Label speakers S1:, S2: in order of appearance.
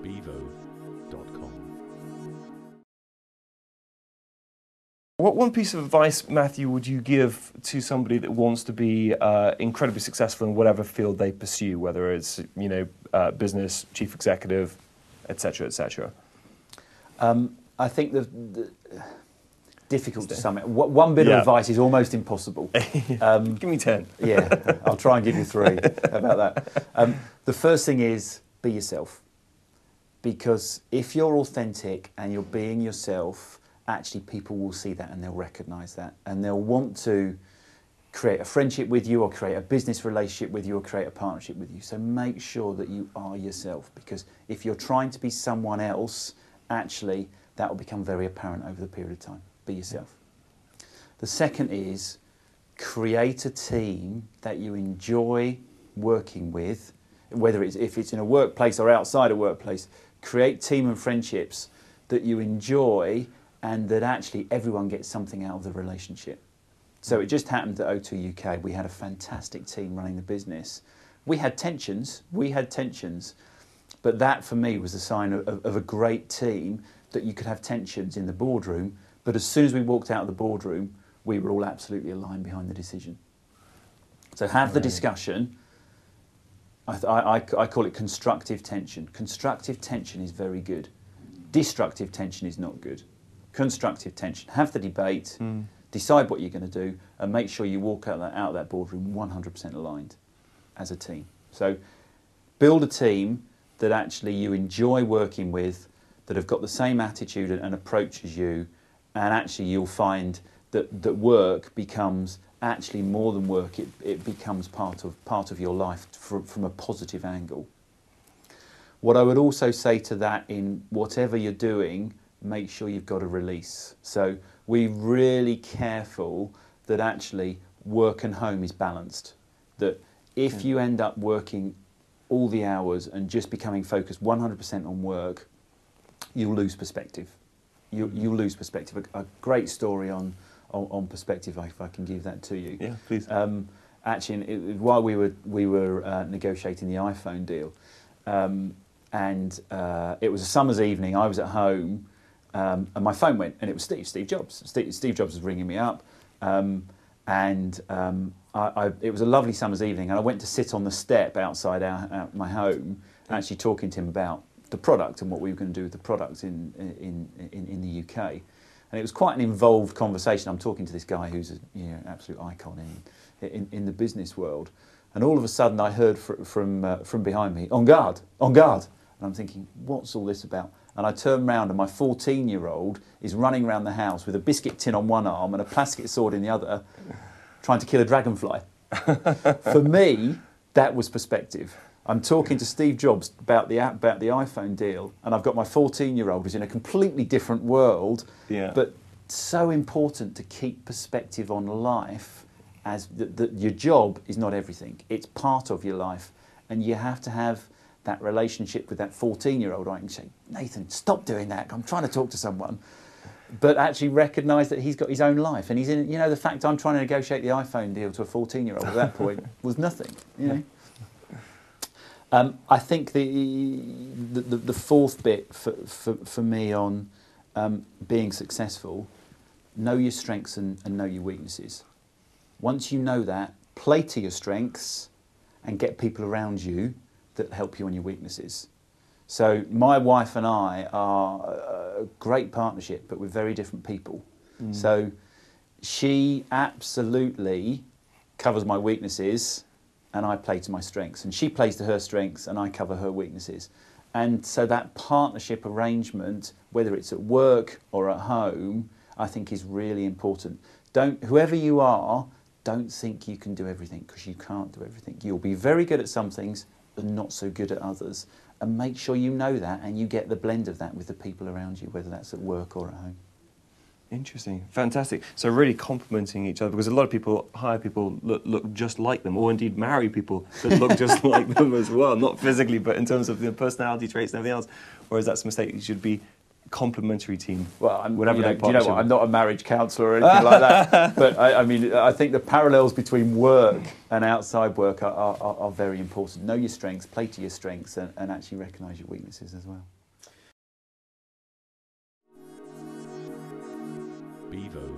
S1: bevo.com.
S2: What one piece of advice, Matthew, would you give to somebody that wants to be incredibly successful in whatever field they pursue, whether it's business, chief executive, etc., etc.?
S3: I think the difficult to sum it. One bit of advice is almost impossible.
S2: Give me 10.
S3: Yeah, I'll try and give you 3. How about that? The first thing is be yourself, because if you're authentic and you're being yourself, actually people will see that and they'll recognise that and they'll want to create a friendship with you or create a business relationship with you or create a partnership with you. So make sure that you are yourself, because if you're trying to be someone else, actually that will become very apparent over the period of time. Be yourself. Yeah. The second is create a team that you enjoy working with, whether if it's in a workplace or outside a workplace. Create team and friendships that you enjoy and that actually everyone gets something out of the relationship. So it just happened at O2 UK, we had a fantastic team running the business. We had tensions, but that for me was a sign of a great team, that you could have tensions in the boardroom, but as soon as we walked out of the boardroom, we were all absolutely aligned behind the decision. So have the discussion. I call it constructive tension. Constructive tension is very good. Destructive tension is not good. Constructive tension. Have the debate, decide what you're going to do, and make sure you walk out of that boardroom 100% aligned as a team. So build a team that actually you enjoy working with, that have got the same attitude and approach as you, and actually you'll find that work becomes actually more than work. It becomes part of your life from a positive angle. What I would also say to that, in whatever you're doing, make sure you've got a release. So we're really careful that actually work and home is balanced. That if you end up working all the hours and just becoming focused 100% on work, you'll lose perspective. You'll lose perspective. A great story on perspective, if I can give that to you.
S2: Yeah, please.
S3: Actually, while we were negotiating the iPhone deal, and it was a summer's evening, I was at home, and my phone went, and it was Steve Jobs. Steve Jobs was ringing me up, it was a lovely summer's evening, and I went to sit on the step outside my home, actually talking to him about the product and what we were going to do with the product in the UK. And it was quite an involved conversation. I'm talking to this guy who's an absolute icon in the business world. And all of a sudden I heard from behind me, "On guard, on guard." And I'm thinking, what's all this about? And I turn round and my 14-year-old is running around the house with a biscuit tin on one arm and a plastic sword in the other, trying to kill a dragonfly. For me, that was perspective. I'm talking to Steve Jobs about the iPhone deal, and I've got my 14-year-old who's in a completely different world.
S2: Yeah.
S3: But so important to keep perspective on life, as that your job is not everything. It's part of your life, and you have to have that relationship with that 14-year-old. I can say, "Nathan, stop doing that. I'm trying to talk to someone." But actually recognise that he's got his own life, and he's in. The fact I'm trying to negotiate the iPhone deal to a 14-year-old at that point was nothing. I think the fourth bit for me on being successful, know your strengths and know your weaknesses. Once you know that, play to your strengths and get people around you that help you on your weaknesses. So my wife and I are a great partnership, but we're very different people. So she absolutely covers my weaknesses and I play to my strengths. And she plays to her strengths and I cover her weaknesses. And so that partnership arrangement, whether it's at work or at home, I think is really important. Whoever you are, don't think you can do everything, because you can't do everything. You'll be very good at some things and not so good at others. And make sure you know that and you get the blend of that with the people around you, whether that's at work or at home.
S2: Interesting, fantastic. So really complementing each other, because a lot of people hire people look just like them, or indeed marry people that look just like them as well, not physically, but in terms of their personality traits and everything else. Whereas that's a mistake. You should be complementary team.
S3: Well,
S2: whatever their
S3: do you know what?
S2: partnership
S3: I'm not a marriage counsellor or anything like that. But I mean, I think the parallels between work and outside work are very important. Know your strengths, play to your strengths, and actually recognise your weaknesses as well.
S1: Bevo